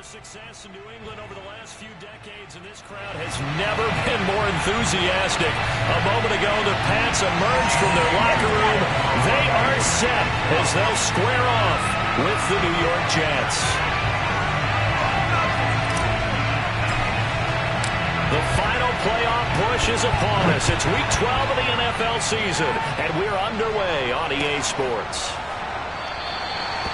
Success in New England over the last few decades, and this crowd has never been more enthusiastic. A moment ago, the Pats emerged from their locker room. They are set as they'll square off with the New York Jets. The final playoff push is upon us. It's Week 12 of the NFL season, and we're underway on EA Sports.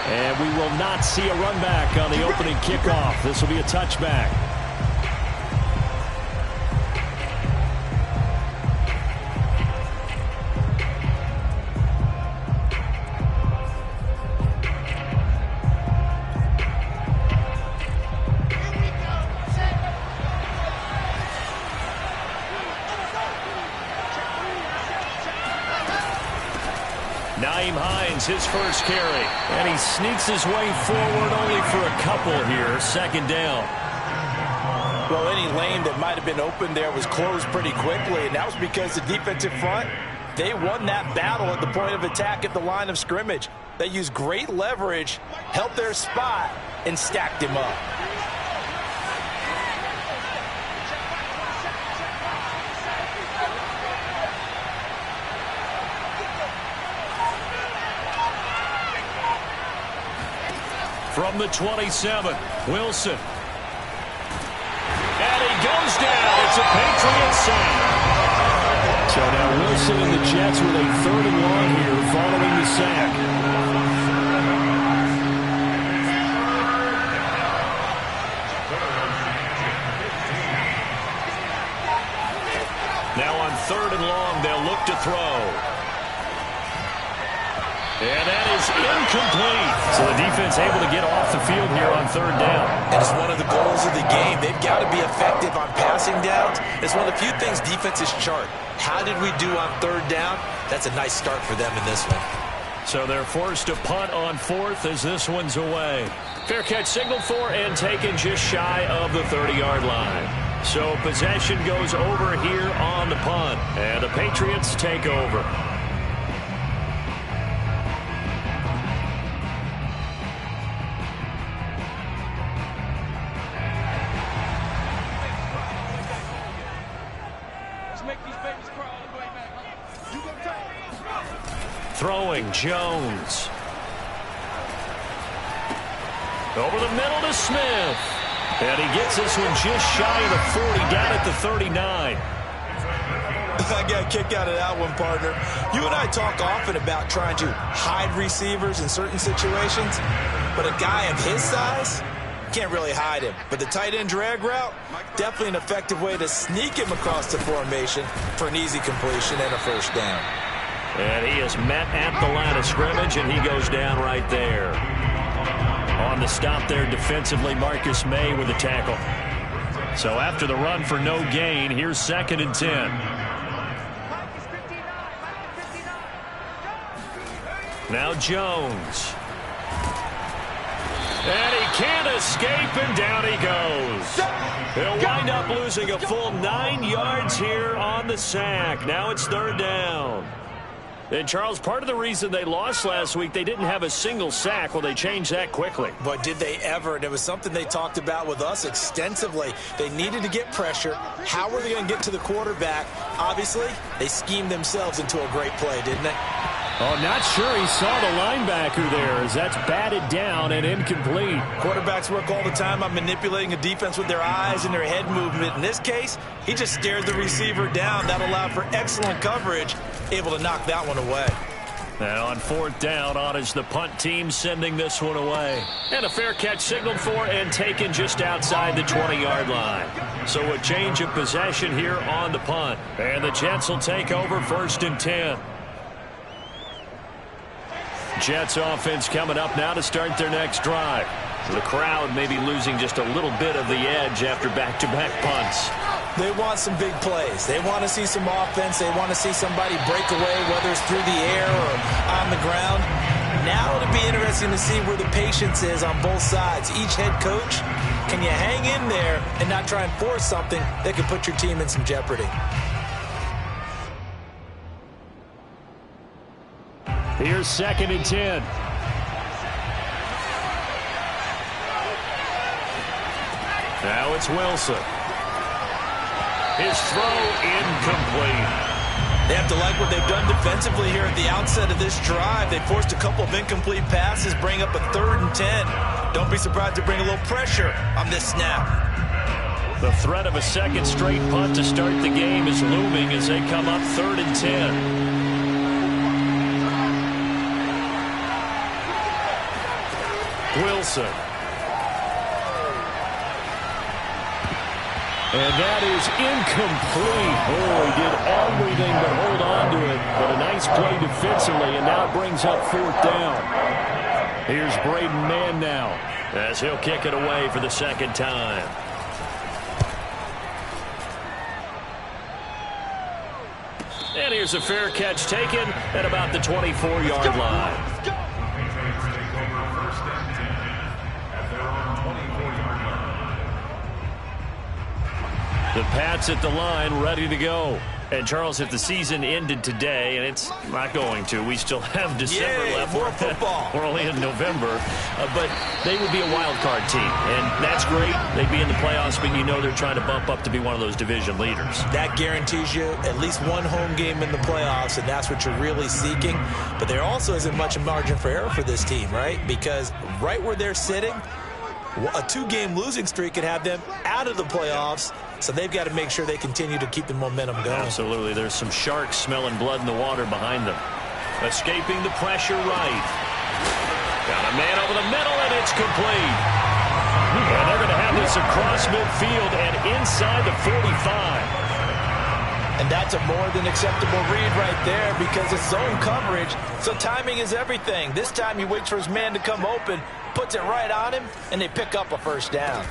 And we will not see a run back on the opening kickoff. This will be a touchback. His first carry, and he sneaks his way forward only for a couple here. Second down. Well, any lane that might have been open there was closed pretty quickly, and that was because the defensive front, they won that battle at the point of attack at the line of scrimmage. They used great leverage, held their spot, and stacked him up. From the 27, Wilson. And he goes down. It's a Patriot sack. So now Wilson and the Jets with a 3rd and long here following the sack. Now on 3rd and long, they'll look to throw. And that is incomplete. So the defense able to get off the field here on 3rd down. And it's one of the goals of the game. They've got to be effective on passing downs. It's one of the few things defenses chart. How did we do on 3rd down? That's a nice start for them in this one. So they're forced to punt on 4th as this one's away. Fair catch signaled for and taken just shy of the 30-yard line. So possession goes over here on the punt. And the Patriots take over. Throwing, Jones. Over the middle to Smith. And he gets this one just shy of the 40, down at the 39. I got a kick out of that one, partner. You and I talk often about trying to hide receivers in certain situations, but a guy of his size can't really hide him. But the tight end drag route, definitely an effective way to sneak him across the formation for an easy completion and a first down. And he is met at the line of scrimmage, and he goes down right there. On the stop there defensively, Marcus May with the tackle. So after the run for no gain, here's 2nd and 10. Now Jones. And he can't escape, and down he goes. He'll wind up losing a full 9 yards here on the sack. Now it's 3rd down. And, Charles, part of the reason they lost last week, they didn't have a single sack. Well, they changed that quickly. But did they ever? And it was something they talked about with us extensively. They needed to get pressure. How were they going to get to the quarterback? Obviously, they schemed themselves into a great play, didn't they? Oh, not sure he saw the linebacker there as that's batted down and incomplete. Quarterbacks work all the time on manipulating a defense with their eyes and their head movement. In this case, he just stared the receiver down. That allowed for excellent coverage, able to knock that one away. Now on 4th down, on is the punt team sending this one away. And a fair catch signaled for and taken just outside the 20-yard line. So a change of possession here on the punt. And the Jets will take over 1st and 10. Jets offense coming up now to start their next drive. The crowd may be losing just a little bit of the edge after back-to-back punts. They want some big plays. They want to see some offense. They want to see somebody break away, whether it's through the air or on the ground. Now it'll be interesting to see where the patience is on both sides. Each head coach, can you hang in there and not try and force something that could put your team in some jeopardy? Here's 2nd and 10. Now it's Wilson. His throw incomplete. They have to like what they've done defensively here at the outset of this drive. They forced a couple of incomplete passes, bring up a 3rd and 10. Don't be surprised to bring a little pressure on this snap. The threat of a second straight punt to start the game is looming as they come up 3rd and 10. Wilson. And that is incomplete. Oh, he did everything but hold on to it. But a nice play defensively, and now it brings up 4th down. Here's Braden Mann now as he'll kick it away for the second time. And here's a fair catch taken at about the 24-yard line. The Pats at the line, ready to go. And, Charles, if the season ended today, and it's not going to, we still have December left. More football. We're only in November. But they would be a wild card team, and that's great. They'd be in the playoffs, but you know they're trying to bump up to be one of those division leaders. That guarantees you at least one home game in the playoffs, and that's what you're really seeking. But there also isn't much margin for error for this team, right? Because right where they're sitting, a 2-game losing streak could have them out of the playoffs. So they've got to make sure they continue to keep the momentum going. Absolutely. There's some sharks smelling blood in the water behind them. Escaping the pressure right. Got a man over the middle, and it's complete. And they're going to have this across midfield and inside the 45. And that's a more than acceptable read right there because it's zone coverage, so timing is everything. This time he waits for his man to come open, puts it right on him, and they pick up a 1st down.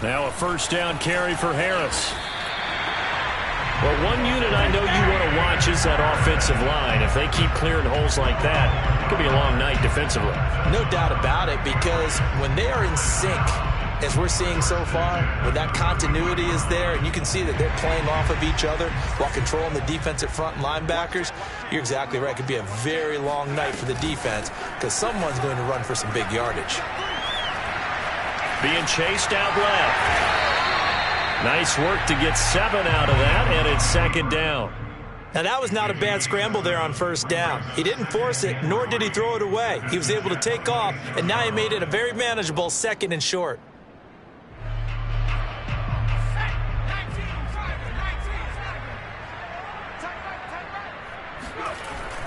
Now a 1st down carry for Harris. Well, one unit I know you want to watch is that offensive line. If they keep clearing holes like that, it could be a long night defensively. No doubt about it, because when they are in sync, as we're seeing so far, when that continuity is there, and you can see that they're playing off of each other while controlling the defensive front and linebackers, you're exactly right. It could be a very long night for the defense because someone's going to run for some big yardage. Being chased out left. Nice work to get 7 out of that, and it's 2nd down. Now, that was not a bad scramble there on 1st down. He didn't force it, nor did he throw it away. He was able to take off, and now he made it a very manageable 2nd and short.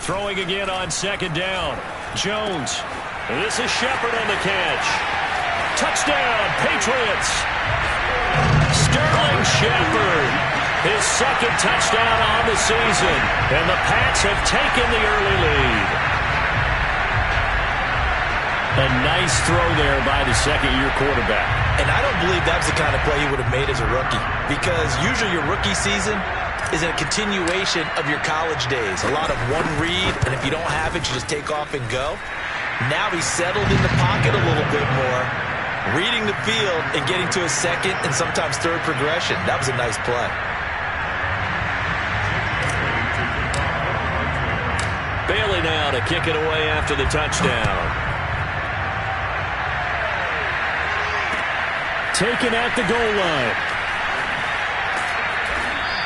Throwing again on 2nd down. Jones. And this is Shepard on the catch. Touchdown, Patriots. Sterling Shepard. His 2nd touchdown on the season. And the Pats have taken the early lead. A nice throw there by the 2nd-year quarterback. And I don't believe that was the kind of play he would have made as a rookie. Because usually your rookie season is a continuation of your college days. A lot of one read, and if you don't have it, you just take off and go. Now he's settled in the pocket a little bit more, reading the field and getting to a 2nd and sometimes 3rd progression. That was a nice play. Bailey now to kick it away after the touchdown. Taken at the goal line.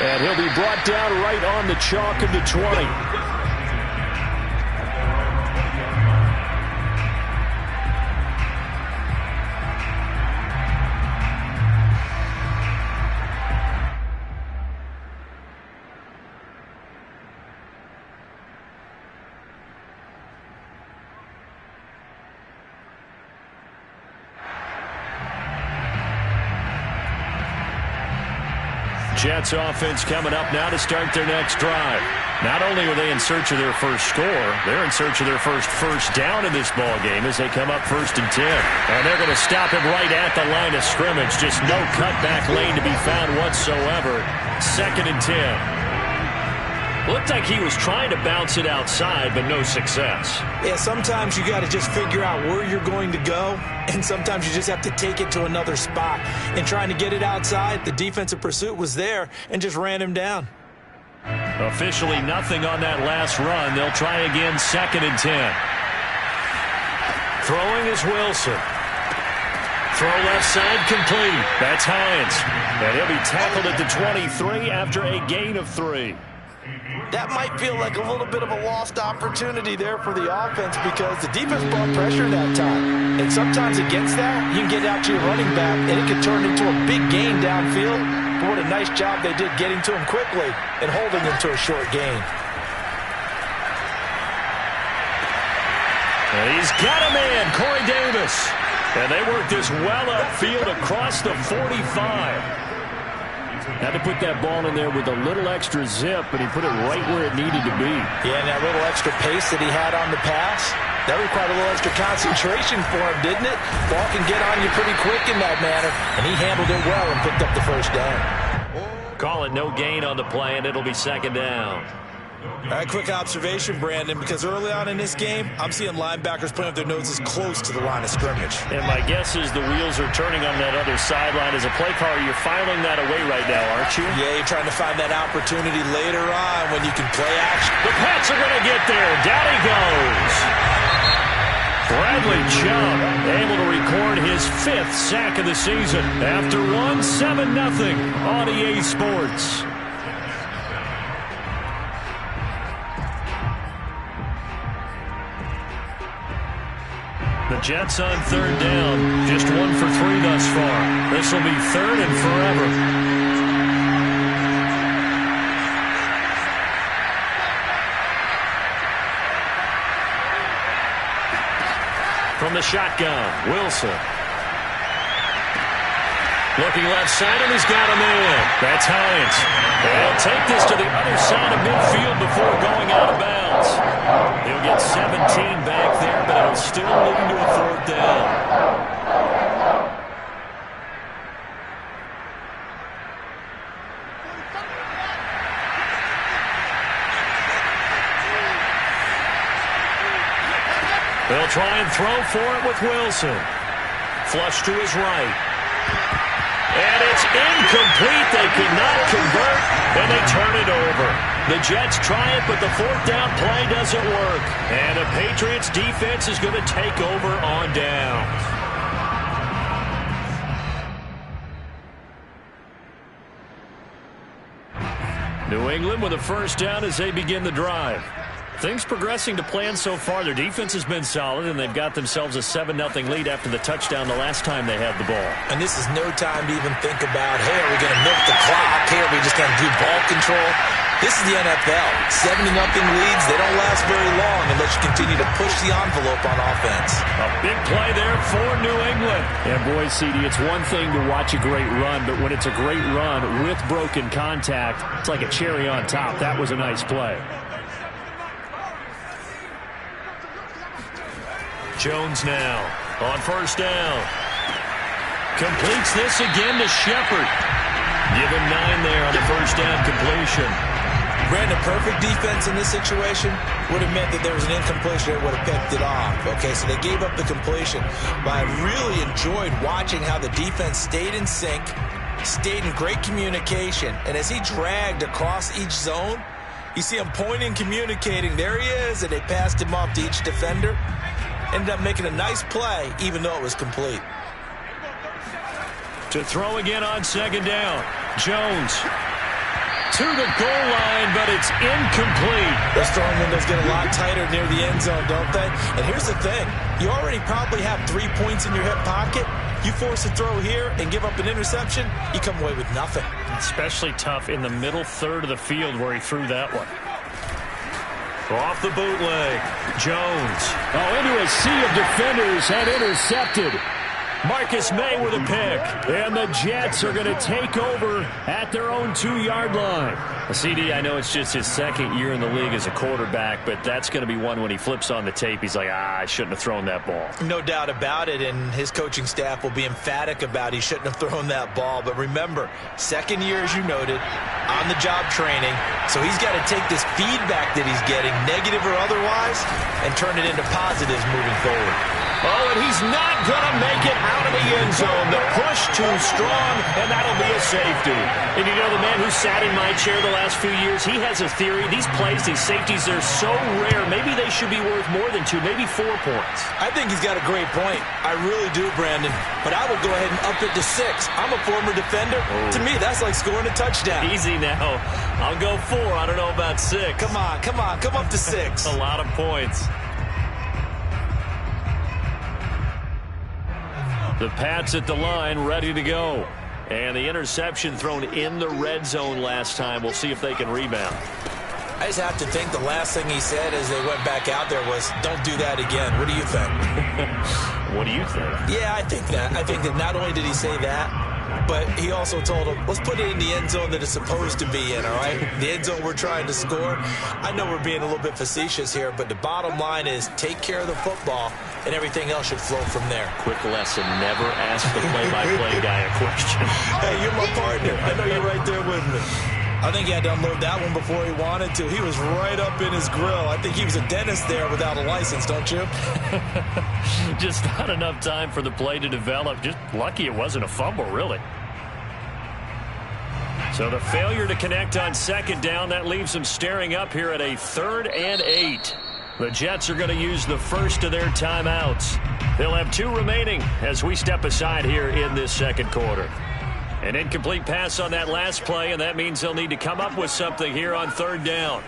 And he'll be brought down right on the chalk of the 20. Jets offense coming up now to start their next drive. Not only are they in search of their first score, they're in search of their first down in this ball game as they come up 1st and 10. And they're going to stop him right at the line of scrimmage. Just no cutback lane to be found whatsoever. 2nd and 10. Looked like he was trying to bounce it outside, but no success. Yeah, sometimes you got to just figure out where you're going to go, and sometimes you just have to take it to another spot. And trying to get it outside, the defensive pursuit was there and just ran him down. Officially nothing on that last run. They'll try again, 2nd and 10. Throwing is Wilson. throw left side complete. That's Hines. And he'll be tackled at the 23 after a gain of 3. That might feel like a little bit of a lost opportunity there for the offense because the defense brought pressure that time. And sometimes against that, you can get out to your running back, and it can turn into a big gain downfield. But what a nice job they did getting to him quickly and holding him to a short gain. And he's got a man, Corey Davis. And they work this well upfield across the 45. Had to put that ball in there with a little extra zip, but he put it right where it needed to be. Yeah, and that little extra pace that he had on the pass, that required a little extra concentration for him, didn't it? Ball can get on you pretty quick in that manner, and he handled it well and picked up the first down. Call it no gain on the play, and it'll be second down. All right, quick observation, Brandon, because early on in this game, I'm seeing linebackers putting up their noses close to the line of scrimmage. And my guess is the wheels are turning on that other sideline. As a play caller, you're filing that away right now, aren't you? Yeah, you're trying to find that opportunity later on when you can play action. The Pats are going to get there. Down he goes. Bradley Chubb able to record his 5th sack of the season after 7-0 on EA Sports. The Jets on 3rd down. Just 1 for 3 thus far. This will be 3rd and forever. From the shotgun, Wilson. Looking left side, and he's got him in. That's Hines. They'll take this to the other side of midfield before going out of bounds. He'll get 17 back there, but it'll still lead to a 4th down. They'll try and throw for it with Wilson. Flush to his right. And it's incomplete. They could not convert, and they turn it over. The Jets try it, but the 4th down play doesn't work. And the Patriots defense is going to take over on downs. New England with a 1st down as they begin the drive. Things progressing to plan so far. Their defense has been solid, and they've got themselves a 7-0 lead after the touchdown the last time they had the ball. And this is no time to even think about, hey, are we going to milk the clock? Hey, are we just going to do ball control? This is the NFL. 7-0 leads, they don't last very long unless you continue to push the envelope on offense. A big play there for New England. And boy, CD, it's one thing to watch a great run, but when it's a great run with broken contact, it's like a cherry on top. That was a nice play. Jones now on 1st down. Completes this again to Shepard. Give him 9 there on the 1st down completion. Brandon, perfect defense in this situation would have meant that there was an incompletion that would have picked it off. Okay, so they gave up the completion. But I really enjoyed watching how the defense stayed in sync, stayed in great communication, and as he dragged across each zone, you see him pointing, communicating. There he is, and they passed him off to each defender. Ended up making a nice play, even though it was complete. To throw again on 2nd down. Jones to the goal line, but it's incomplete. Those throwing windows get a lot tighter near the end zone, don't they? And here's the thing. You already probably have 3 points in your hip pocket. You force a throw here and give up an interception, you come away with nothing. Especially tough in the middle 3rd of the field where he threw that one. Off the bootleg, Jones. Into a sea of defenders and intercepted. Marcus May with a pick. And the Jets are going to take over at their own 2-yard line. CD, I know it's just his 2nd year in the league as a quarterback, but that's going to be one when he flips on the tape. He's like, I shouldn't have thrown that ball. No doubt about it, and his coaching staff will be emphatic about he shouldn't have thrown that ball. But remember, 2nd year, as you noted, on-the-job training, so he's got to take this feedback that he's getting, negative or otherwise, and turn it into positives moving forward. Oh, and he's not going to make it out of the end zone. The push too strong, and that'll be a safety. And you know, the man who sat in my chair the last few years, he has a theory. These plays, these safeties, they're so rare. Maybe they should be worth more than 2, maybe 4 points. I think he's got a great point. I really do, Brandon. But I would go ahead and up it to 6. I'm a former defender. Oh. To me, that's like scoring a touchdown. Easy now. I'll go 4. I don't know about 6. Come on. Come up to 6. A lot of points. The Pats at the line, ready to go. And the interception thrown in the red zone last time. We'll see if they can rebound. I just have to think the last thing he said as they went back out there was, don't do that again. What do you think? What do you think? Yeah, I think that. I think that not only did he say that, but he also told him, let's put it in the end zone that it's supposed to be in, all right? The end zone we're trying to score. I know we're being a little bit facetious here, but the bottom line is take care of the football, and everything else should flow from there. Quick lesson, never ask the play-by-play guy a question. Hey, you're my partner. I know you're right there with me. I think he had to unload that one before he wanted to. He was right up in his grill. I think he was a dentist there without a license, don't you? Just not enough time for the play to develop. Just lucky it wasn't a fumble, really. So the failure to connect on second down, that leaves them staring up here at a 3rd and 8. The Jets are going to use the first of their timeouts. They'll have 2 remaining as we step aside here in this second quarter. An incomplete pass on that last play, and that means they'll need to come up with something here on 3rd down.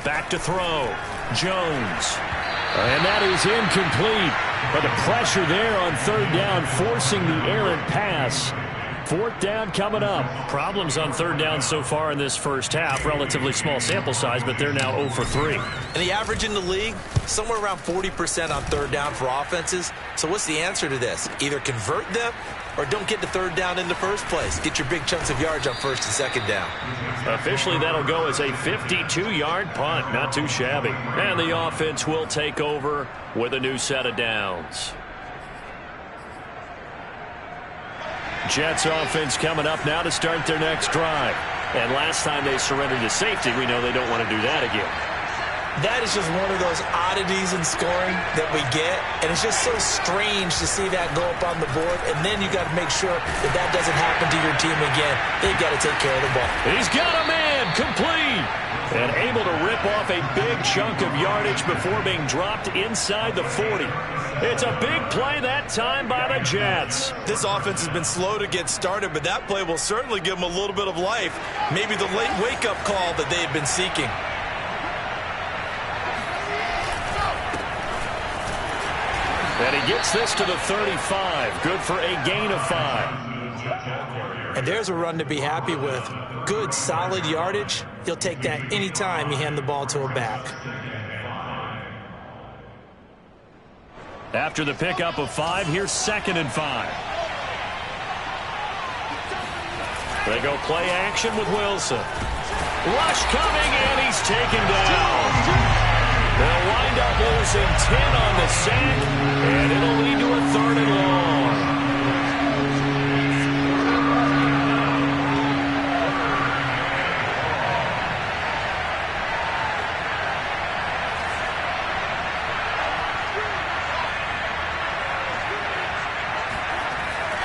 Back to throw. Jones. And that is incomplete. But the pressure there on 3rd down, forcing the errant pass. 4th down coming up. Problems on 3rd down so far in this first half. Relatively small sample size, but they're now 0 for 3. And the average in the league, somewhere around 40% on 3rd down for offenses. So what's the answer to this? Either convert them or don't get to 3rd down in the first place. Get your big chunks of yards on 1st and 2nd down. Officially, that'll go as a 52-yard punt. Not too shabby. And the offense will take over with a new set of downs. Jets offense coming up now to start their next drive. And last time they surrendered to safety, we know they don't want to do that again. That is just one of those oddities in scoring that we get. And it's just so strange to see that go up on the board. And then you got to make sure that that doesn't happen to your team again. They've got to take care of the ball. He's got a man complete. And able to rip off a big chunk of yardage before being dropped inside the 40. It's a big play that time by the Jets. This offense has been slow to get started, but that play will certainly give them a little bit of life. Maybe the late wake-up call that they've been seeking. And he gets this to the 35. Good for a gain of 5. And there's a run to be happy with. Good, solid yardage. He'll take that anytime you hand the ball to a back. After the pickup of 5, here's 2nd and 5. They go play action with Wilson. Rush coming, and he's taken down. They'll wind up losing 10 on the sack, and it'll lead to a 3rd and long.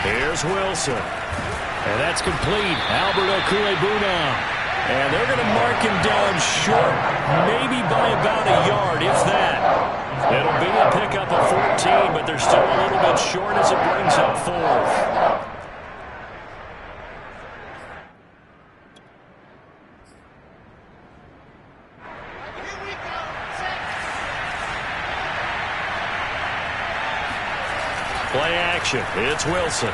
Here's Wilson. And that's complete. Albert Okwuegbunam now. And they're going to mark him down short, maybe by about a yard, if that. It'll be a pickup of 14, but they're still a little bit short as it brings up 4th. Play action. It's Wilson.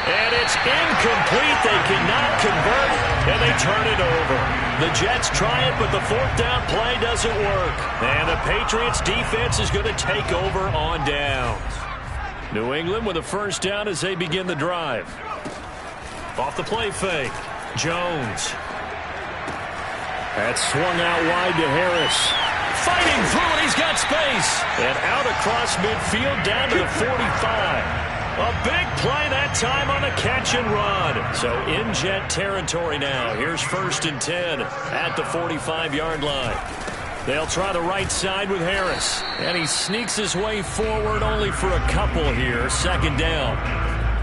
And it's incomplete. They cannot convert, and they turn it over. The Jets try it, but the 4th down play doesn't work. And the Patriots defense is going to take over on downs. New England with a 1st down as they begin the drive. Off the play fake. Jones. That's swung out wide to Harris. Fighting through it, he's got space. And out across midfield down to the 45. A big play that time on the catch and run. So in Jet territory now. Here's 1st and 10 at the 45-yard line. They'll try the right side with Harris. And he sneaks his way forward only for a couple here. 2nd down.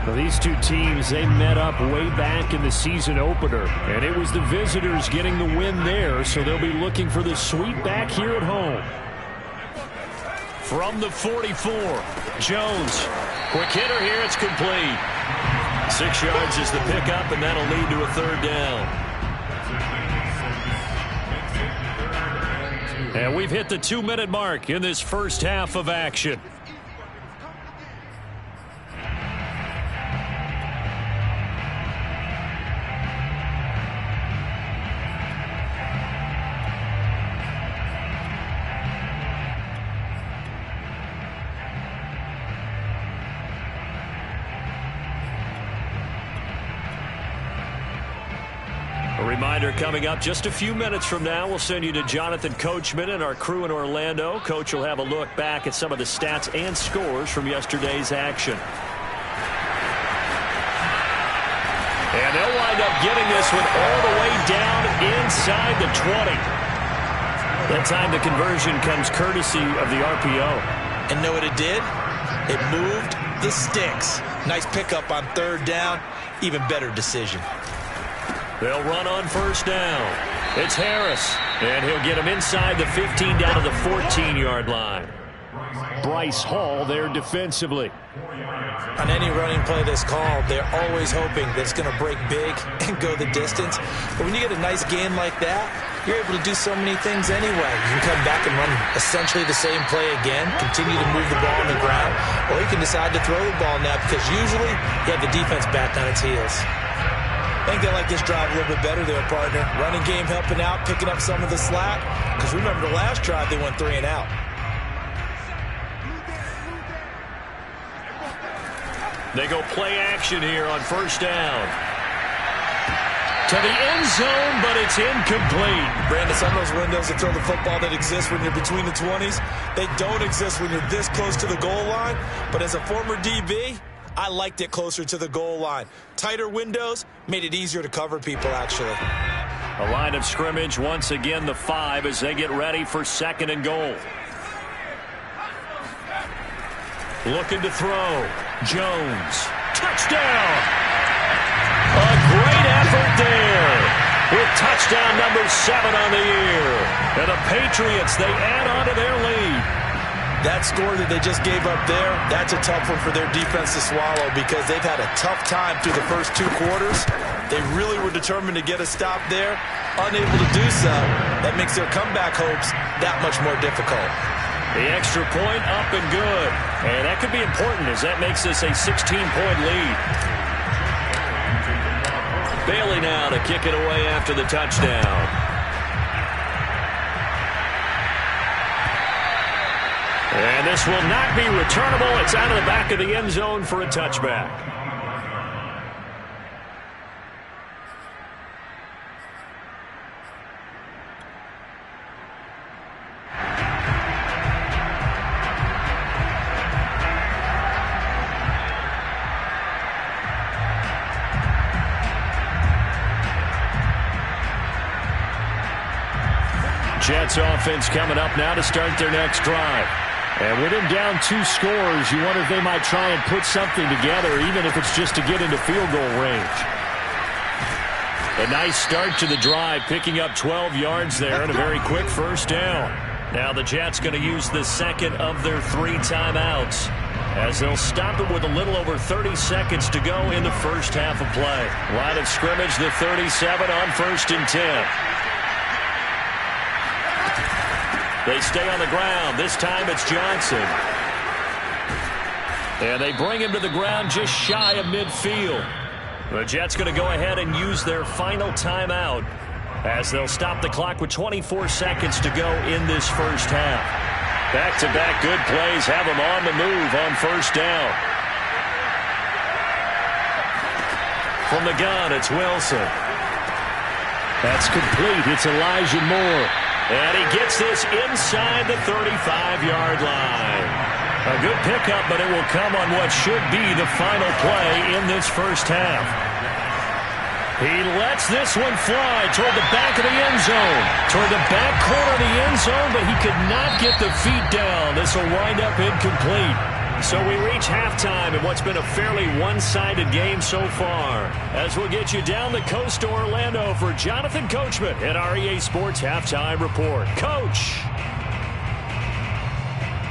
Well, these two teams, they met up way back in the season opener. And it was the visitors getting the win there. So they'll be looking for the sweep back here at home. From the 44, Jones. Quick hitter here. It's complete. 6 yards is the pickup, and that'll lead to a 3rd down. And we've hit the 2-minute mark in this first half of action. Reminder coming up just a few minutes from now. We'll send you to Jonathan Coachman and our crew in Orlando. Coach will have a look back at some of the stats and scores from yesterday's action. And they'll wind up getting this one all the way down inside the 20. That time the conversion comes courtesy of the RPO. And know what it did? It moved the sticks. Nice pickup on 3rd down. Even better decision. They'll run on 1st down. It's Harris, and he'll get him inside the 15 down to the 14-yard line. Bryce Hall there defensively. On any running play that's called, they're always hoping that it's going to break big and go the distance. But when you get a nice gain like that, you're able to do so many things anyway. You can come back and run essentially the same play again, continue to move the ball on the ground, or you can decide to throw the ball now because usually you have the defense back on its heels. I think they like this drive a little bit better there, partner. Running game helping out, picking up some of the slack. Because remember the last drive, they went 3 and out. They go play action here on 1st down. To the end zone, but it's incomplete. Brandon, some of those windows that throw the football that exist when you're between the 20s, they don't exist when you're this close to the goal line. But as a former DB, I liked it closer to the goal line. Tighter windows made it easier to cover people, actually. A line of scrimmage, once again the 5 as they get ready for 2nd and goal. Looking to throw. Jones. Touchdown! A great effort there with touchdown number 7 on the year. And the Patriots, they add on to their lead. That score that they just gave up there, that's a tough one for their defense to swallow because they've had a tough time through the first 2 quarters. They really were determined to get a stop there, unable to do so. That makes their comeback hopes that much more difficult. The extra point up and good. And that could be important as that makes this a 16-point lead. Bailey now to kick it away after the touchdown. And this will not be returnable. It's out of the back of the end zone for a touchback. Jets offense coming up now to start their next drive. And with him down 2 scores, you wonder if they might try and put something together, even if it's just to get into field goal range. A nice start to the drive, picking up 12 yards there and a very quick 1st down. Now the Jets going to use the 2nd of their 3 timeouts as they'll stop it with a little over 30 seconds to go in the first half of play. Line of scrimmage, the 37 on 1st and 10. They stay on the ground. This time it's Johnson. And they bring him to the ground just shy of midfield. The Jets going to go ahead and use their final timeout as they'll stop the clock with 24 seconds to go in this first half. Back-to-back good plays have them on the move on 1st down. From the gun, it's Wilson. That's complete. It's Elijah Moore. And he gets this inside the 35-yard line. A good pickup, but it will come on what should be the final play in this first half. He lets this one fly toward the back of the end zone. Toward the back corner of the end zone, but he could not get the feet down. This will wind up incomplete. So we reach halftime in what's been a fairly one-sided game so far. As we'll get you down the coast to Orlando for Jonathan Coachman at our EA Sports Halftime Report. Coach!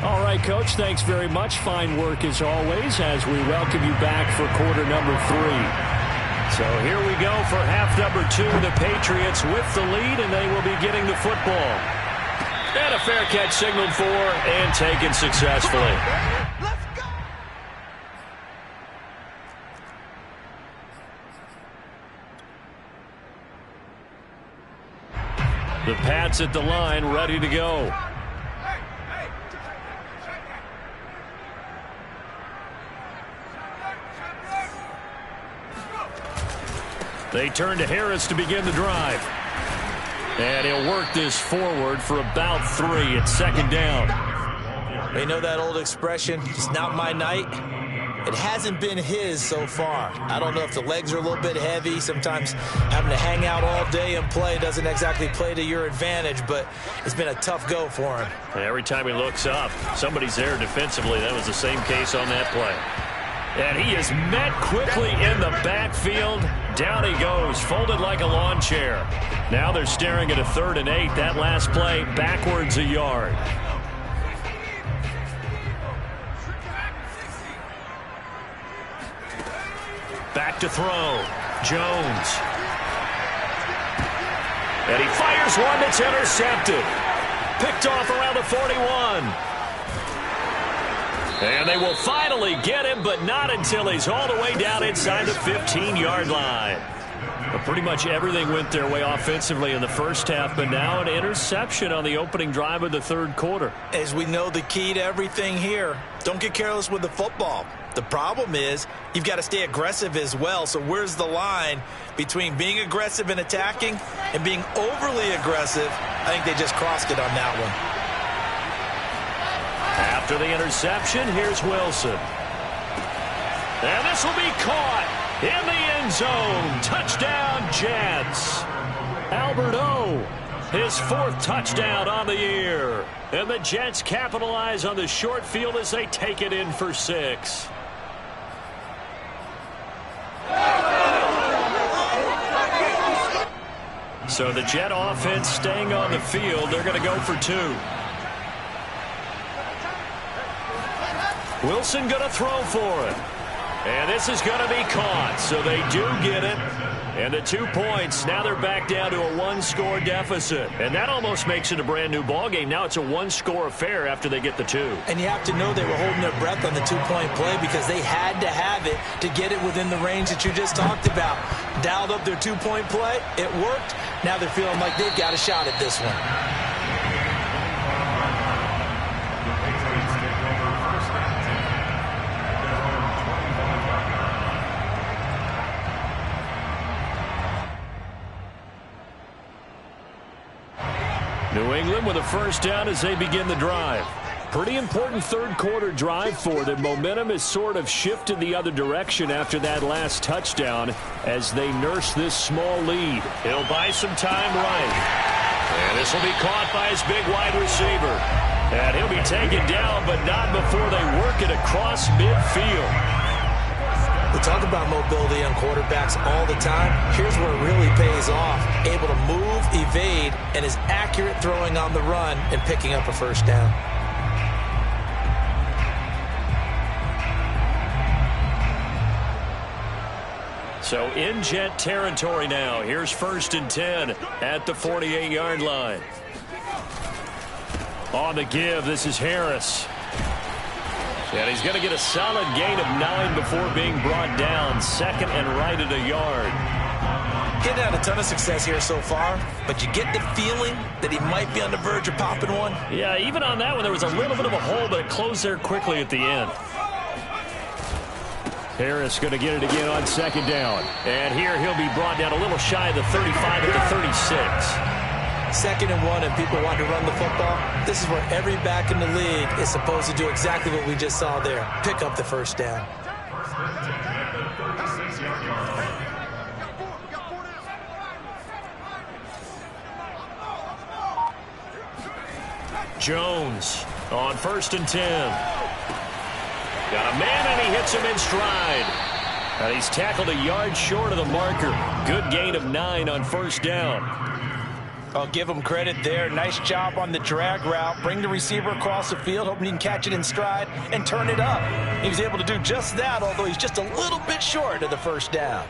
All right, Coach, thanks very much. Fine work as always as we welcome you back for quarter number 3. So here we go for half number 2. The Patriots with the lead, and they will be getting the football. And a fair catch signaled for and taken successfully. Let's go! The Pats at the line, ready to go. They turn to Harris to begin the drive. And he'll work this forward for about 3 at second down. They know that old expression, it's not my night. It hasn't been his so far. I don't know if the legs are a little bit heavy. Sometimes having to hang out all day and play doesn't exactly play to your advantage, but it's been a tough go for him. And every time he looks up, somebody's there defensively. That was the same case on that play. And he is met quickly in the backfield. Down he goes, folded like a lawn chair. Now they're staring at a 3rd and 8. That last play, backwards a yard. Back to throw. Jones. And he fires one that's intercepted. Picked off around the 41. And they will finally get him, but not until he's all the way down inside the 15-yard line. But pretty much everything went their way offensively in the first half, but now an interception on the opening drive of the 3rd quarter. As we know, the key to everything here, don't get careless with the football. The problem is you've got to stay aggressive as well. So where's the line between being aggressive and attacking and being overly aggressive? I think they just crossed it on that one. After the interception, here's Wilson. And this will be caught in the end zone. Touchdown, Jets. Albert O, his 4th touchdown on the year. And the Jets capitalize on the short field as they take it in for 6. So the Jet offense staying on the field. They're going to go for 2. Wilson going to throw for it. And this is going to be caught. So they do get it. And the 2 points, now they're back down to a 1-score deficit. And that almost makes it a brand new ball game. Now it's a 1-score affair after they get the 2. And you have to know they were holding their breath on the 2-point play because they had to have it to get it within the range that you just talked about. Dialed up their 2-point play. It worked. Now they're feeling like they've got a shot at this one. New England with a first down as they begin the drive. Pretty important 3rd quarter drive for them. Momentum has sort of shifted the other direction after that last touchdown as they nurse this small lead. He'll buy some time right. And this will be caught by his big wide receiver. And he'll be taken down, but not before they work it across midfield. We talk about mobility on quarterbacks all the time. Here's where it really pays off. Able to move, evade, and is accurate throwing on the run and picking up a first down. So in Jet territory now. Here's 1st and 10 at the 48-yard line. On the give, this is Harris. And he's going to get a solid gain of 9 before being brought down. 2nd and right at a yard. Getting had a ton of success here so far, but you get the feeling that he might be on the verge of popping one. Yeah, even on that one, there was a little bit of a hole, but it closed there quickly at the end. Harris going to get it again on 2nd down. And here he'll be brought down a little shy of the 35 at the 36. 2nd and 1 and people want to run the football, this is where every back in the league is supposed to do exactly what we just saw there. Pick up the first down. Jones on 1st and 10. Got a man, and he hits him in stride. And he's tackled a yard short of the marker. Good gain of 9 on 1st down. I'll give him credit there. Nice job on the drag route. Bring the receiver across the field, hoping he can catch it in stride and turn it up. He was able to do just that, although he's just a little bit short of the first down.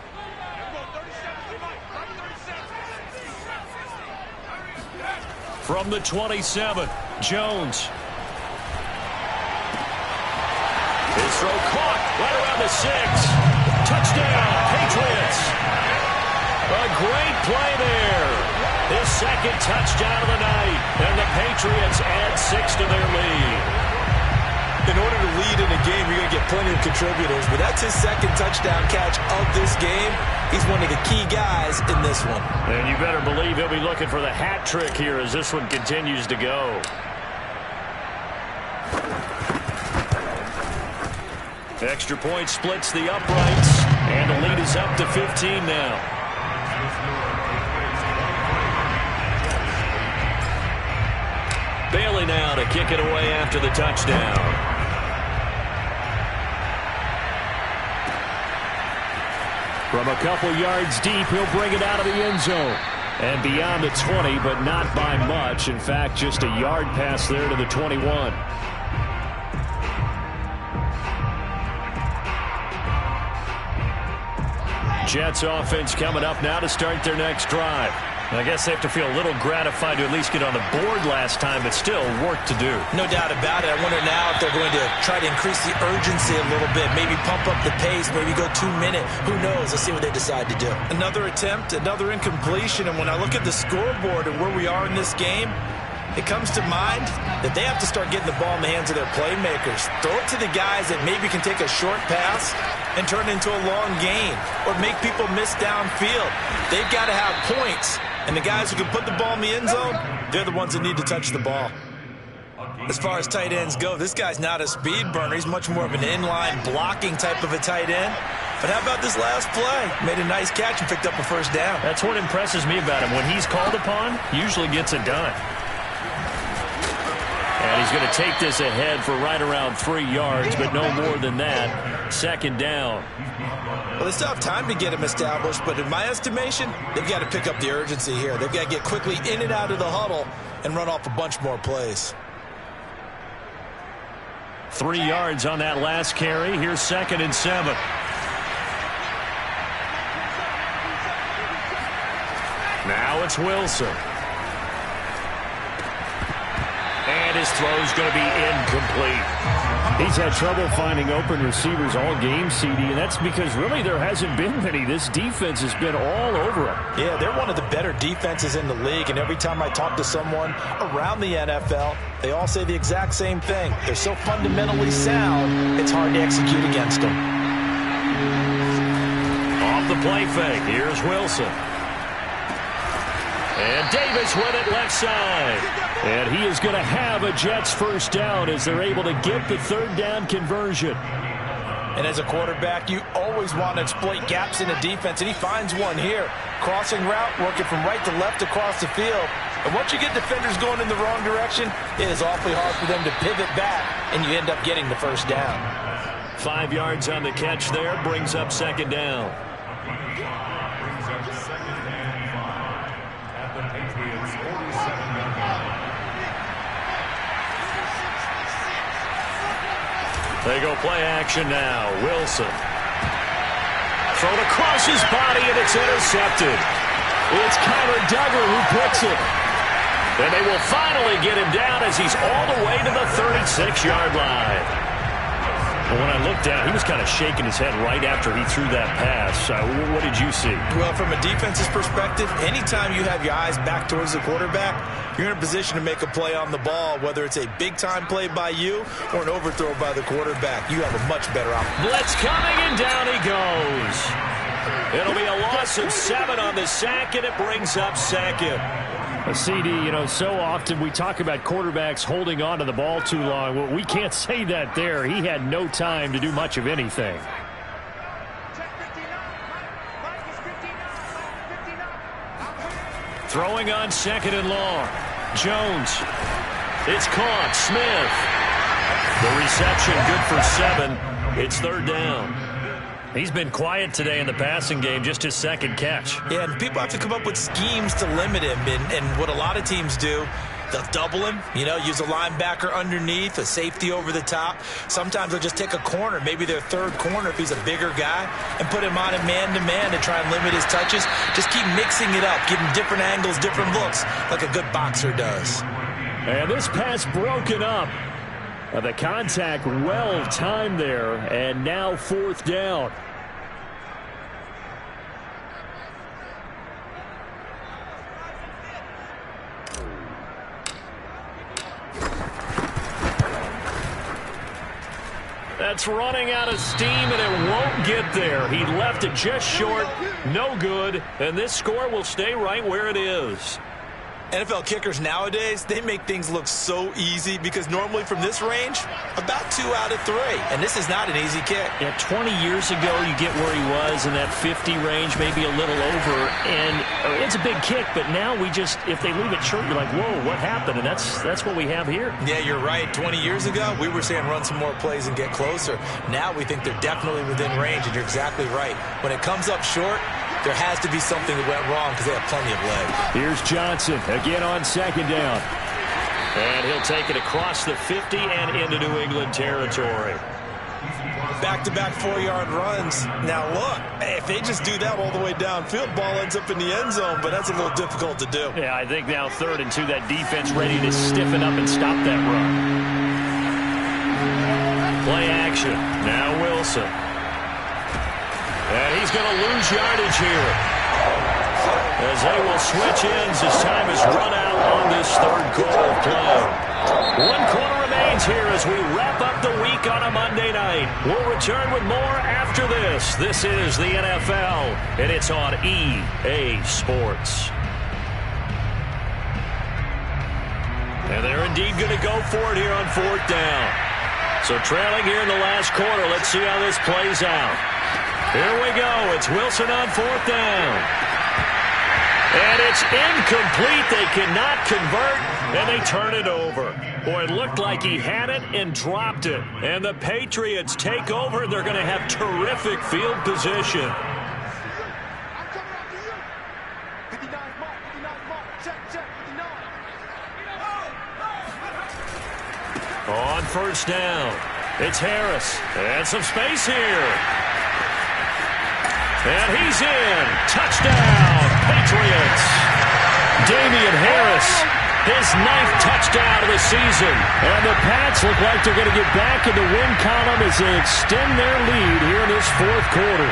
From the 27, Jones. His throw caught right around the 6. Touchdown, Patriots. A great play there. His 2nd touchdown of the night. And the Patriots add 6 to their lead. In order to lead in a game, you're going to get plenty of contributors, but that's his 2nd touchdown catch of this game. He's one of the key guys in this one. And you better believe he'll be looking for the hat trick here as this one continues to go. Extra point splits the uprights, and the lead is up to 15 now. Bailey now to kick it away after the touchdown. From a couple yards deep, he'll bring it out of the end zone. And beyond the 20, but not by much. In fact, just a yard pass there to the 21. Jets offense coming up now to start their next drive. I guess they have to feel a little gratified to at least get on the board last time, but still work to do. No doubt about it. I wonder now if they're going to try to increase the urgency a little bit, maybe pump up the pace, maybe go 2-minute. Who knows? Let's see what they decide to do. Another attempt, another incompletion, and when I look at the scoreboard and where we are in this game, it comes to mind that they have to start getting the ball in the hands of their playmakers. Throw it to the guys that maybe can take a short pass and turn it into a long gain or make people miss downfield. They've got to have points. And the guys who can put the ball in the end zone, they're the ones that need to touch the ball. As far as tight ends go, this guy's not a speed burner. He's much more of an inline blocking type of a tight end. But how about this last play? Made a nice catch and picked up a first down. That's what impresses me about him. When he's called upon, usually gets it done. And he's going to take this ahead for right around 3 yards, but no more than that. 2nd down. Well, they still have time to get him established, but in my estimation, they've got to pick up the urgency here. They've got to get quickly in and out of the huddle and run off a bunch more plays. 3 yards on that last carry. Here's 2nd and 7. Now it's Wilson. And his throw's going to be incomplete. He's had trouble finding open receivers all game, CD, and that's because really there hasn't been many. This defense has been all over him. Yeah, they're one of the better defenses in the league, and every time I talk to someone around the NFL, they all say the exact same thing. They're so fundamentally sound, it's hard to execute against them. Off the play fake, here's Wilson. And Davis with it left side. And he is going to have a Jets first down as they're able to get the 3rd down conversion. And as a quarterback, you always want to exploit gaps in a defense, and he finds one here. Crossing route, working from right to left across the field. And once you get defenders going in the wrong direction, it is awfully hard for them to pivot back, and you end up getting the first down. 5 yards on the catch there, brings up 2nd down. They go play action now. Wilson. Thrown across his body, and it's intercepted. It's Connor Duggar who picks it. And they will finally get him down as he's all the way to the 36-yard line. But when I looked down, he was kind of shaking his head right after he threw that pass. What did you see? Well, from a defense's perspective, anytime you have your eyes back towards the quarterback, you're in a position to make a play on the ball, whether it's a big-time play by you or an overthrow by the quarterback. You have a much better option. Blitz coming, and down he goes. It'll be a loss of 7 on the sack, and it brings up 2nd. CD, you know, so often we talk about quarterbacks holding on to the ball too long. Well, we can't say that there. He had no time to do much of anything. Throwing on 2nd and long. Jones. It's caught. Smith. The reception good for 7. It's 3rd down. He's been quiet today in the passing game, just his 2nd catch. Yeah, and people have to come up with schemes to limit him. And what a lot of teams do, they'll double him, you know, use a linebacker underneath, a safety over the top. Sometimes they'll just take a corner, maybe their 3rd corner if he's a bigger guy, and put him on a man-to-man to try and limit his touches. Just keep mixing it up, give him different angles, different looks, like a good boxer does. And this pass broken up. The contact well timed there, and now 4th down. That's running out of steam, and it won't get there. He left it just short, no good, and this score will stay right where it is. NFL kickers nowadays, they make things look so easy because normally from this range, about 2 out of 3. And this is not an easy kick. Yeah, 20 years ago, you get where he was in that 50 range, maybe a little over. And it's a big kick, but now we just, if they leave it short, you're like, whoa, what happened? And that's what we have here. Yeah, you're right. 20 years ago, we were saying run some more plays and get closer. Now we think they're definitely within range, and you're exactly right. When it comes up short, there has to be something that went wrong because they have plenty of legs. Here's Johnson again on 2nd down. And he'll take it across the 50 and into New England territory. Back-to-back 4-yard runs. Now, look, if they just do that all the way downfield, ball ends up in the end zone, but that's a little difficult to do. Yeah, I think now 3rd and 2, that defense ready to stiffen up and stop that run. Play action. Now Wilson. And he's going to lose yardage here, as they will switch ends as time is run out on this 3rd quarter of play. 1 quarter remains here as we wrap up the week on a Monday night. We'll return with more after this. This is the NFL, and it's on EA Sports. And they're indeed going to go for it here on 4th down. So trailing here in the last quarter, let's see how this plays out. Here we go. It's Wilson on 4th down. And it's incomplete. They cannot convert, and they turn it over. Boy, it looked like he had it and dropped it. And the Patriots take over. They're going to have terrific field position. On 1st down, it's Harris. And some space here. And he's in. Touchdown, Patriots. Damian Harris, his 9th touchdown of the season. And the Pats look like they're going to get back in the win column as they extend their lead here in this 4th quarter.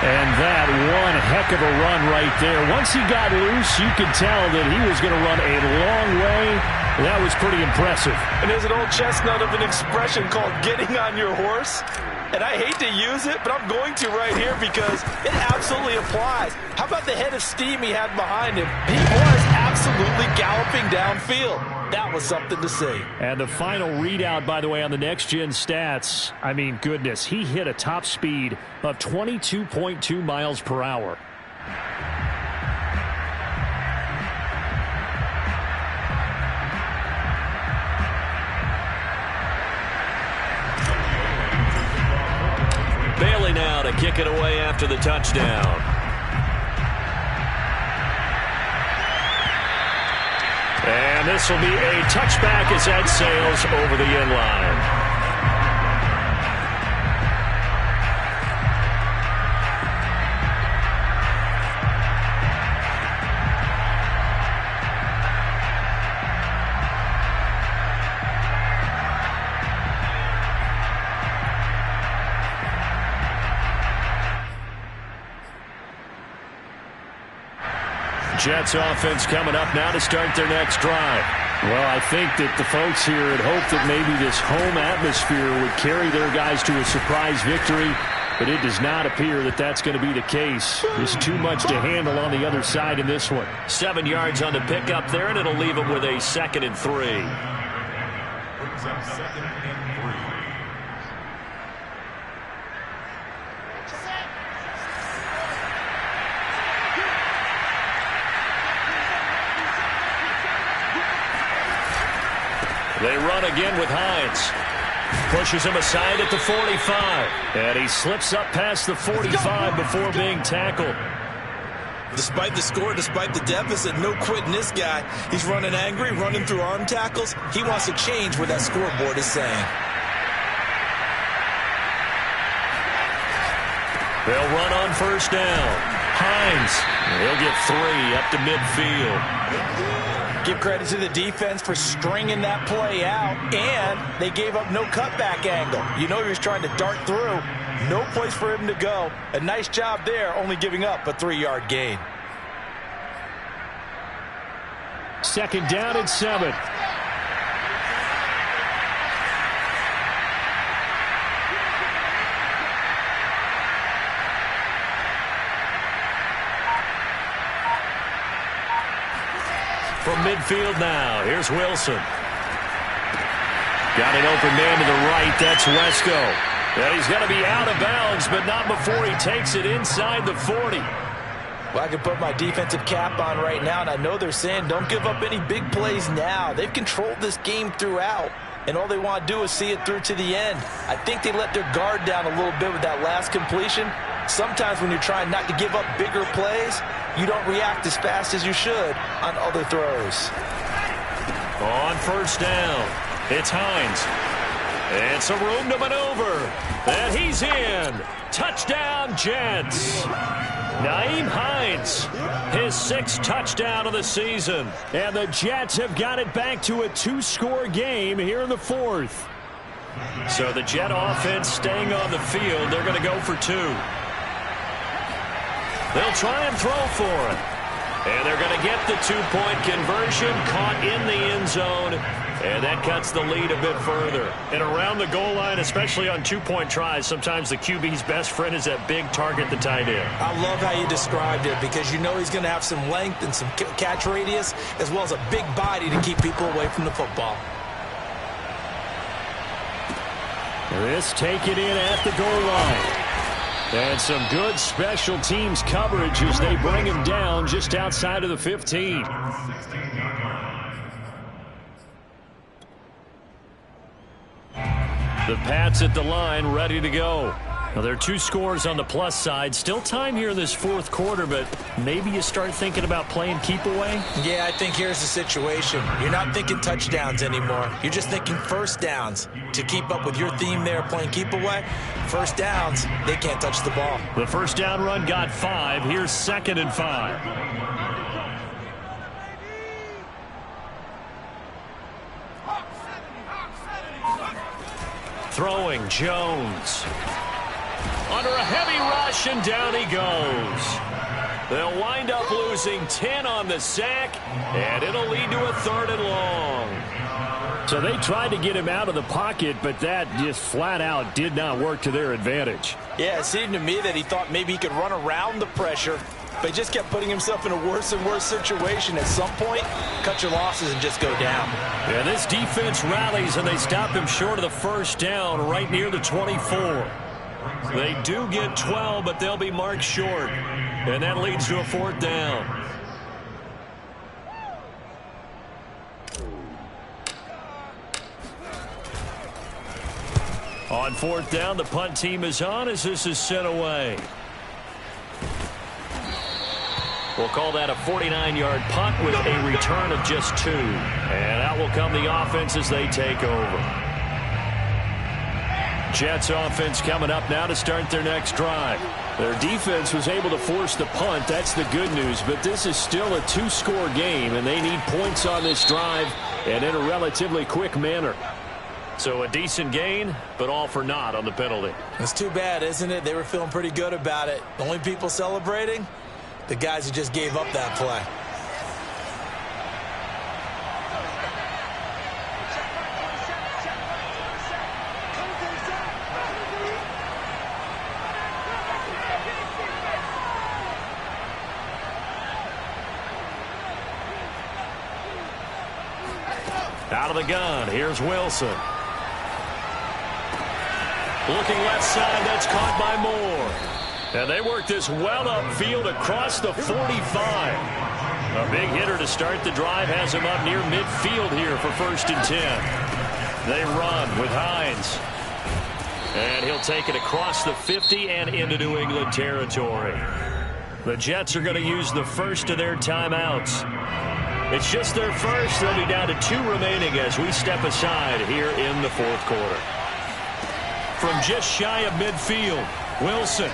And that one heck of a run right there. Once he got loose, you could tell that he was going to run a long way. That was pretty impressive. And there's an old chestnut of an expression called getting on your horse. And I hate to use it, but I'm going to right here because it absolutely applies. How about the head of steam he had behind him? He was absolutely galloping downfield. That was something to see. And the final readout, by the way, on the next-gen stats, I mean, goodness, he hit a top speed of 22.2 miles per hour. Bailey now to kick it away after the touchdown. And this will be a touchback as that sails over the end line. Jets offense coming up now to start their next drive. Well, I think that the folks here had hoped that maybe this home atmosphere would carry their guys to a surprise victory. but it does not appear that that's going to be the case. There's too much to handle on the other side in this one. 7 yards on the pickup there, and it'll leave them with a 2nd and 3. Brings up 2nd and 3. They run again with Hines. Pushes him aside at the 45. And he slips up past the 45 before being tackled. Despite the score, despite the deficit, no quitting this guy. He's running angry, running through arm tackles. He wants to change what that scoreboard is saying. They'll run on 1st down. Hines, he'll get 3 up to midfield. Give credit to the defense for stringing that play out, and they gave up no cutback angle. You know he was trying to dart through. No place for him to go. A nice job there, only giving up a 3-yard gain. 2nd down and 7. From midfield now, here's Wilson. Got an open man to the right, that's Wesco. And he's going to be out of bounds, but not before he takes it inside the 40. Well, I can put my defensive cap on right now, and I know they're saying don't give up any big plays now. They've controlled this game throughout, and all they want to do is see it through to the end. I think they let their guard down a little bit with that last completion. Sometimes when you're trying not to give up bigger plays, you don't react as fast as you should on other throws. On 1st down, it's Hines. And some room to maneuver. And he's in. Touchdown, Jets. Nyheim Hines, his 6th touchdown of the season. And the Jets have got it back to a 2-score game here in the 4th. So the Jet offense staying on the field. They're going to go for 2. They'll try and throw for it. And they're going to get the 2-point conversion, caught in the end zone. And that cuts the lead a bit further. And around the goal line, especially on 2-point tries, sometimes the QB's best friend is that big target, the tight end. I love how you described it, because you know he's going to have some length and some catch radius, as well as a big body to keep people away from the football. This taken in at the goal line. And some good special teams coverage as they bring him down just outside of the 15. The Pats at the line, ready to go. Now, there are 2 scores on the plus side. Still time here in this 4th quarter, but maybe you start thinking about playing keep away? Yeah, I think here's the situation. You're not thinking touchdowns anymore. You're just thinking 1st downs. To keep up with your theme there, playing keep away, 1st downs, they can't touch the ball. The 1st down run got 5. Here's 2nd and 5. Throwing Jones. Under a heavy rush, and down he goes. They'll wind up losing 10 on the sack, and it'll lead to a 3rd and long. So they tried to get him out of the pocket, but that just flat out did not work to their advantage. Yeah, it seemed to me that he thought maybe he could run around the pressure, but he just kept putting himself in a worse and worse situation. At some point, cut your losses and just go down. Yeah, this defense rallies, and they stop him short of the 1st down right near the 24. They do get 12, but they'll be marked short, and that leads to a 4th down. On 4th down, the punt team is on as this is sent away. We'll call that a 49-yard punt with a return of just 2. And out will come the offense as they take over. Jets offense coming up now to start their next drive. Their defense was able to force the punt. That's the good news. But this is still a 2-score game, and they need points on this drive and in a relatively quick manner. So a decent gain, but all for naught on the penalty. It's too bad, isn't it? They were feeling pretty good about it. The only people celebrating, the guys who just gave up that play. Out of the gun, here's Wilson. Looking left side, that's caught by Moore. And they work this well upfield across the 45. A big hitter to start the drive has him up near midfield here for 1st and 10. They run with Hines. And he'll take it across the 50 and into New England territory. The Jets are going to use the first of their timeouts. It's just their first. They'll be down to 2 remaining as we step aside here in the 4th quarter. From just shy of midfield, Wilson.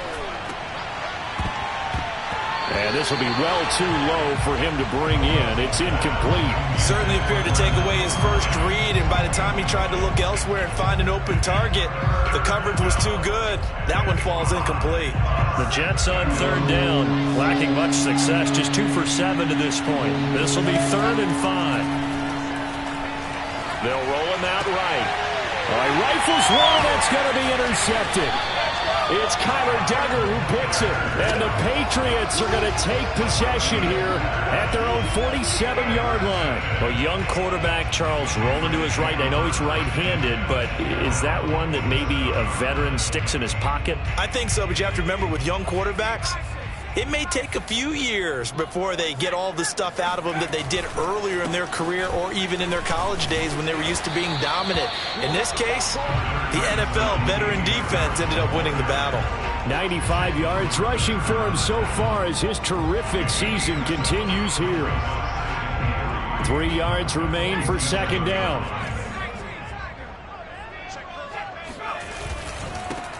And this will be well too low for him to bring in. It's incomplete. Certainly appeared to take away his first read, and by the time he tried to look elsewhere and find an open target, the coverage was too good. That one falls incomplete. The Jets on 3rd down, lacking much success, just 2 for 7 to this point. This will be 3rd and 5. They'll roll him out right. All right, rifles one, that's going to be intercepted. It's Kyler Duggar who picks it, and the Patriots are going to take possession here at their own 47-yard line. A young quarterback, Charles, rolling to his right. I know he's right-handed, but is that one that maybe a veteran sticks in his pocket? I think so, but you have to remember with young quarterbacks, it may take a few years before they get all the stuff out of them that they did earlier in their career or even in their college days when they were used to being dominant. In this case, the NFL veteran defense ended up winning the battle. 95 yards rushing for him so far as his terrific season continues here. 3 yards remain for 2nd down.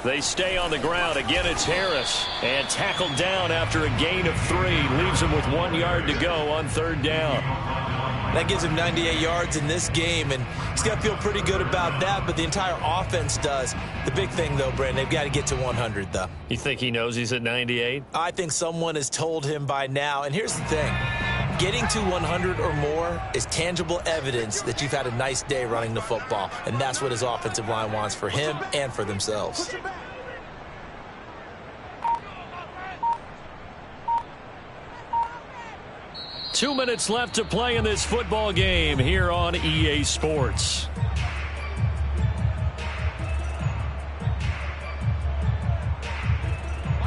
They stay on the ground. Again, it's Harris. And tackled down after a gain of 3. Leaves him with 1 yard to go on 3rd down. That gives him 98 yards in this game, and he's got to feel pretty good about that, but the entire offense does. The big thing, though, Brandon, they've got to get to 100, though. You think he knows he's at 98? I think someone has told him by now, and here's the thing. Getting to 100 or more is tangible evidence that you've had a nice day running the football, and that's what his offensive line wants for him and for themselves. Two minutes left to play in this football game here on EA Sports.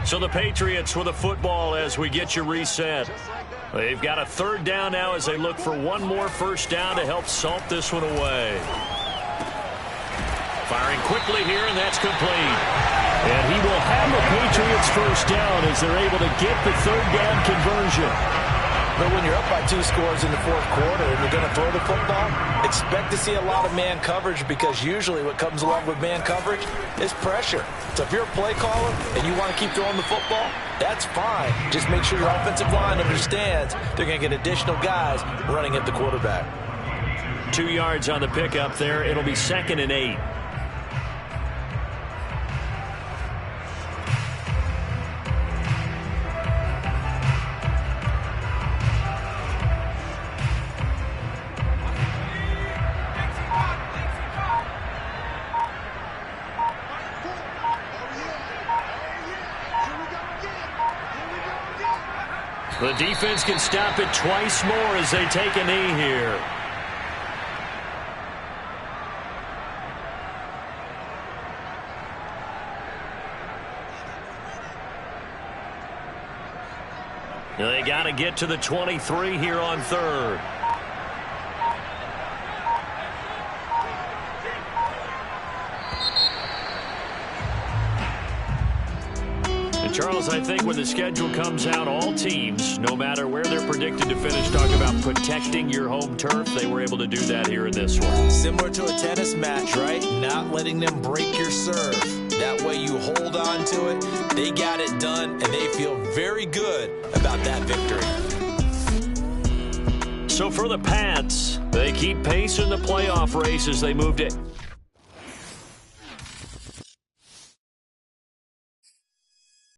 So the Patriots with a football as we get you reset. They've got a 3rd down now as they look for one more 1st down to help salt this one away. Firing quickly here, and that's complete. And he will have the Patriots 1st down as they're able to get the 3rd down conversion. But when you're up by 2 scores in the 4th quarter and you're going to throw the football, expect to see a lot of man coverage because usually what comes along with man coverage is pressure. So if you're a play caller and you want to keep throwing the football, that's fine. Just make sure your offensive line understands they're going to get additional guys running at the quarterback. 2 yards on the pickup there. It'll be 2nd and 8. The defense can stop it twice more as they take a knee here. They got to get to the 23 here on 3rd. Charles, I think when the schedule comes out, all teams, no matter where they're predicted to finish, talk about protecting your home turf. They were able to do that here in this one. Similar to a tennis match, right? Not letting them break your serve. That way you hold on to it. They got it done, and they feel very good about that victory. So for the Pats, they keep pace in the playoff race as they move to